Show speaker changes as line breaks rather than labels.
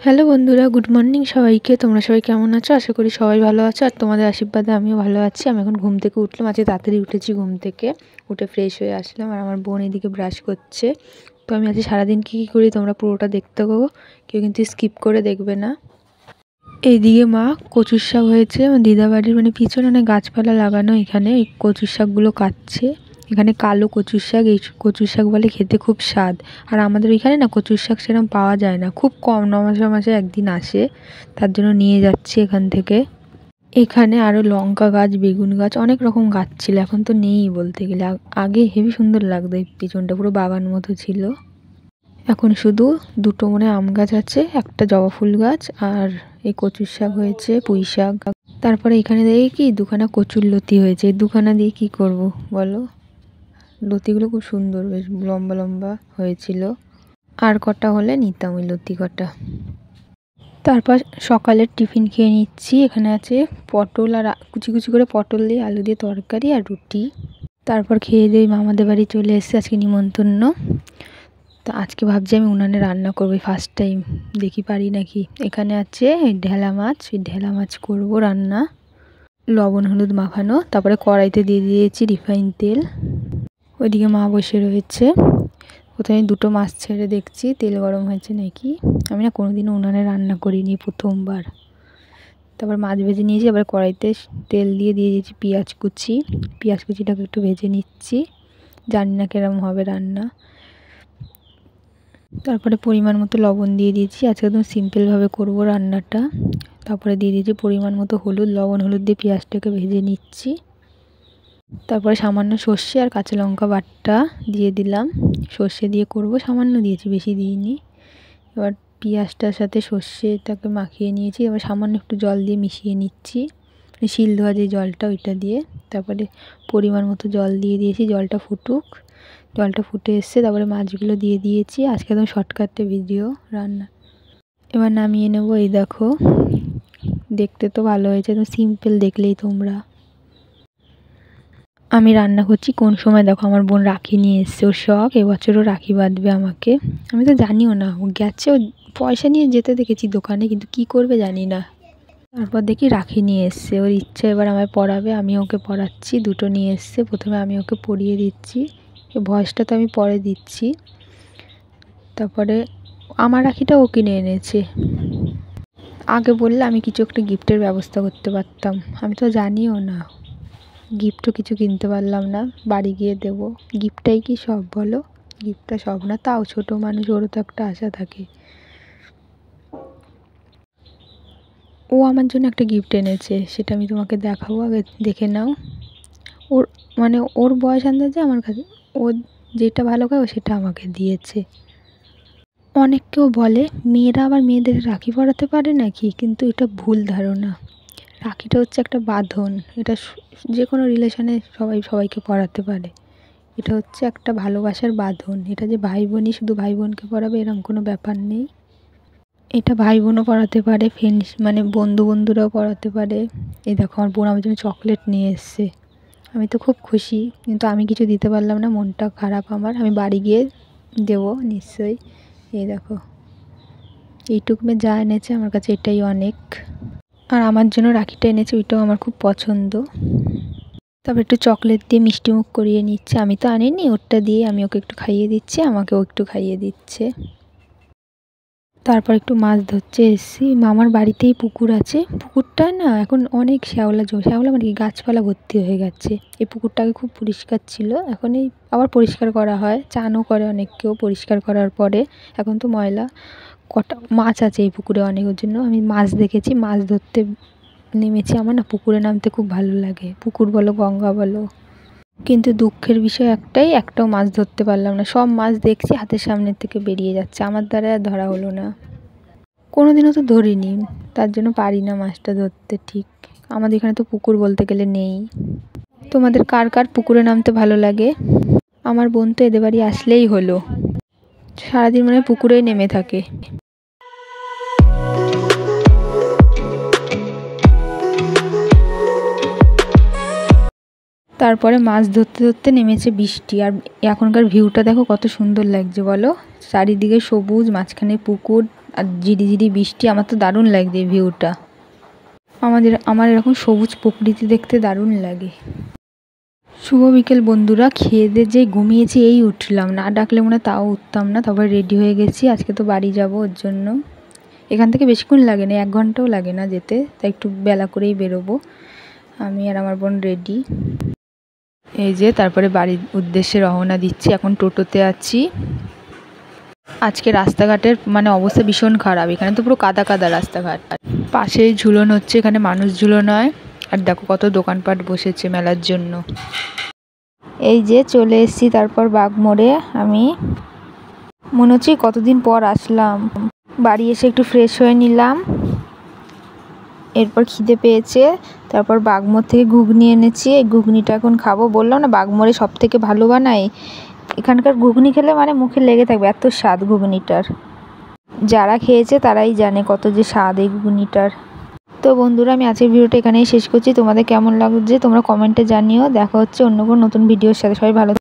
Hello বন্ধুরা, good morning সবাইকে। তোমরা সবাই কেমন আছো? আশা করি সবাই ভালো আছো, আর তোমাদের আশীর্বাদে আমিও ভালো আছি। আমি এখন ঘুম থেকে উঠলাম, আজকে তাড়াতাড়ি উঠেছি। ঘুম থেকে উঠে ফ্রেশ হয়ে আসলাম, আর আমার বোন এদিকে ব্রাশ করছে। তো আমি আজকে সারাদিন কী কী করি তোমরা পুরোটা দেখতে গো, কেউ কিন্তু স্কিপ করে দেখবে না। এইদিকে মা কচুর শাক হয়েছে আমার দিদাবাড়ির পিছনে অনেক গাছপালা লাগানো, এখানে এই কচুর শাকগুলো কাটছে। এখানে কালো কচুর শাক, এই কচুর শাক বলে খেতে খুব স্বাদ। আর আমাদের এখানে না কচুর শাক সেরকম পাওয়া যায় না, খুব কম, 9 মাসে একদিন আসে, তার জন্য নিয়ে যাচ্ছি এখান থেকে। এখানে আরও লঙ্কা গাছ, বেগুন গাছ, অনেক রকম গাছ ছিল, এখন তো নেই বলতে গেলে। আগে হেবি সুন্দর লাগতো, এই পিছনটা পুরো বাগান মতো ছিল। এখন শুধু দুটো আম গাছ আছে, একটা জবা ফুল গাছ, আর এই কচুর শাক হয়েছে, পুঁই শাক। তারপরে এখানে দেখি কি দুখানা কচুর লতি হয়েছে, এই দুখানা দিয়ে কি করব বলো? লতিগুলো খুব সুন্দর, বেশ লম্বা লম্বা হয়েছিল। আর কটা হলে নিতাম ওই লতি কটা। তারপর সকালের টিফিন খেয়ে নিচ্ছি। এখানে আছে পটল, আর কুচি কুচি করে পটল দিয়ে আলু দিয়ে তরকারি আর রুটি। তারপর খেয়ে দিয়ে মামাদের বাড়ি চলে এসেছি, আজকে নিমন্ত্রণ। তো আজকে ভাবছি আমি উনানে রান্না করবো, ফার্স্ট টাইম, দেখি পারি নাকি। এখানে আছে ঢেলা মাছ, ওই ঢেলা মাছ করবো রান্না, লবণ হলুদ মাখানো। তারপরে কড়াইতে দিয়ে দিয়েছি রিফাইন তেল। ওইদিকে মা বসে রয়েছে। প্রথমে দুটো মাছ ছেড়ে দেখছি তেল গরম হয়েছে নাকি। আমি না কোনোদিনও উনানে রান্না করিনি, প্রথমবার। তারপর মাছ ভেজে নিয়েছি, আবার কড়াইতে তেল দিয়ে দিয়েছি পেঁয়াজ কুচি। পেঁয়াজ কুচিটাকে একটু ভেজে নিচ্ছি, জানি না কিরম হবে রান্না। তারপরে পরিমাণ মতো লবণ দিয়ে দিয়েছি, আজকে একদম সিম্পলভাবে করবো রান্নাটা। তারপরে দিয়ে দিয়েছি পরিমাণ মতো হলুদ, লবণ হলুদ দিয়ে পেঁয়াজটাকে ভেজে নিচ্ছি। তারপরে সামান্য সর্ষে আর কাঁচা লঙ্কা বাটা দিয়ে দিলাম। সর্ষে দিয়ে করব, সামান্য দিয়েছি, বেশি দিইনি। এবার পেঁয়াজটার সাথে সর্ষেটাকে মাখিয়ে নিয়েছি, এবার সামান্য একটু জল দিয়ে মিশিয়ে নিচ্ছি, শিল ধোয়া যে জলটা ওইটা দিয়ে। তারপরে পরিমাণ মতো জল দিয়ে দিয়েছি, জলটা ফুটুক। জলটা ফুটে এসছে, তারপরে মাছগুলো দিয়ে দিয়েছি। আজকে একদম শর্টকাটে ভিডিও রান্না। এবার নামিয়ে নেব। এই দেখো, দেখতে তো ভালো হয়েছে, একদম সিম্পল, দেখলেই তোমরা। আমি রান্না করছি কোন সময় দেখো, আমার বোন রাখি নিয়ে এসছে, ওর শখ, এবছরও রাখি বাঁধবে আমাকে। আমি তো জানিও না, ও গেছে, ও পয়সা নিয়ে যেতে দেখেছি দোকানে, কিন্তু কি করবে জানি না। তারপর দেখি রাখি নিয়ে এসছে, ওর ইচ্ছা এবার আমায় পরাবে, আমি ওকে পরাচ্ছি। দুটো নিয়ে এসছে, প্রথমে আমি ওকে পরিয়ে দিচ্ছি, ভয়েসটা তো আমি পরে দিচ্ছি। তারপরে আমার রাখিটা ও কিনে এনেছে। আগে বললে আমি কিছু একটা গিফটের ব্যবস্থা করতে পারতাম, আমি তো জানিও না, গিফটও কিছু কিনতে পারলাম না। বাড়ি গিয়ে দেবো, গিফটটাই কি সব বলো? গিফটটা সব না, তাও ছোটো মানুষ, ওরও তো একটা আশা থাকে। ও আমার জন্য একটা গিফট এনেছে, সেটা আমি তোমাকে দেখাবো, আগে দেখে নাও। ওর ওর বয়স আন্দাজে আমার কাছে ও যেটা ভালো খায় ও সেটা আমাকে দিয়েছে। অনেক কেউ বলে মেয়েরা আবার মেয়েদের রাখি পরাতে পারে নাকি, কিন্তু এটা ভুল ধারণা। রাখিটা হচ্ছে একটা বাঁধন, এটা যে কোনো রিলেশনে সবাই সবাইকে পরাতে পারে। এটা হচ্ছে একটা ভালোবাসার বাঁধন, এটা যে ভাই বোনই শুধু ভাই বোনকে পরাবে এরকম কোনো ব্যাপার নেই। এটা ভাই বোনও পরাতে পারে, ফ্রেন্ডস বন্ধুরাও পরাতে পারে। এই দেখো, আমার বোন আমার জন্য চকলেট নিয়ে এসছে, আমি তো খুব খুশি, কিন্তু আমি কিছু দিতে পারলাম না, মনটা খারাপ আমার। আমি বাড়ি গিয়ে দেবো নিশ্চয়ই। এই দেখো, এইটুকু যা এনেছে আমার কাছে এটাই অনেক। আর আমার জন্য রাখিটা এনেছে, ওইটাও আমার খুব পছন্দ। তারপর একটু চকলেট দিয়ে মিষ্টি মুখ করিয়ে নিচ্ছে, আমি তো আনিনি, ওরটা দিয়ে আমি ওকে একটু খাইয়ে দিচ্ছি, আমাকেও একটু খাইয়ে দিচ্ছে। তারপর একটু মাছ ধরতে এসেছি, মামার বাড়িতেই পুকুর আছে, পুকুরটায় না এখন অনেক শ্যাওলা কি গাছপালা ভর্তি হয়ে গেছে। এই পুকুরটা আগে খুব পরিষ্কার ছিল, এখন এই আবার পরিষ্কার করা হয়, চানও করে অনেক কেউ পরিষ্কার করার পরে। এখন তো ময়লা, কটা মাছ আছে এই পুকুরে অনেক, ওর জন্য আমি মাছ দেখেছি, মাছ ধরতে নেমেছি। আমার না পুকুরে নামতে খুব ভালো লাগে, পুকুর বলো গঙ্গা বলো। কিন্তু দুঃখের বিষয় একটাও মাছ ধরতে পারলাম না, সব মাছ দেখছি হাতের সামনের থেকে বেরিয়ে যাচ্ছে, আমার দ্বারা আর ধরা হলো না। কোনোদিনও তো ধরিনি, তার জন্য পারি না মাছটা ধরতে ঠিক। আমাদের এখানে তো পুকুর বলতে গেলে নেই। তোমাদের কার কার পুকুরে নামতে ভালো লাগে? আমার বোন তো এদের বাড়ি আসলেই হলো, সারাদিন পুকুরেই নেমে থাকে। তারপরে মাছ ধরতে ধরতে নেমেছে বৃষ্টি। আর এখনকার ভিউটা দেখো কত সুন্দর লাগছে বলো, চারিদিকে সবুজ, মাঝখানে পুকুর আর ঝিরিঝিরি বৃষ্টি। আমার তো দারুণ লাগছে এই ভিউটা। আমার এরকম সবুজ প্রকৃতি দেখতে দারুণ লাগে। শুভ বিকেল বন্ধুরা, খেয়ে দিয়ে যে ঘুমিয়েছি, এই উঠলাম, না ডাকলে মনে হয় তাও উঠতাম না। তারপর রেডি হয়ে গেছি, আজকে তো বাড়ি যাব, ওর জন্য। এখান থেকে বেশিক্ষণ লাগে না, 1 ঘন্টাও লাগে না যেতে, তাই একটু বেলা করেই বেরোবো। আমি আর আমার বোন রেডি। এই যে তারপরে বাড়ির উদ্দেশ্যে রওনা দিচ্ছি, এখন টোটোতে আছি। আজকে রাস্তাঘাটের মানে অবস্থা ভীষণ খারাপ, এখানে তো পুরো কাদা কাদা রাস্তাঘাট। পাশেই ঝুলন হচ্ছে, এখানে মানুষ ঝুলন হয়। আর দেখো কত দোকানপাট বসেছে মেলার জন্য। এই যে চলে এসেছি তারপর বাগমোড়ে। আমি মনে হচ্ছে কতদিন পর আসলাম। বাড়ি এসে একটু ফ্রেশ হয়ে নিলাম, এরপর খিদে পেয়েছে। তারপর বাগমোড় থেকে ঘুগনি এনেছি, এই ঘুগনিটা এখন খাবো। বললাম না বাগমোড়ে সব থেকে ভালো বানায়। এখানকার ঘুগনি খেলে মানে মুখে লেগে থাকবে, এত স্বাদ ঘুগনিটার। যারা খেয়েছে তারাই জানে কত যে স্বাদ এই ঘুগনিটার। তো বন্ধুরা, আমি আজকের ভিডিওটা এখানেই শেষ করছি। তোমাদের কেমন লাগছে তোমরা কমেন্টে জানিও। দেখা হচ্ছে অন্য কোনো নতুন ভিডিওর সাথে। সবাই ভালো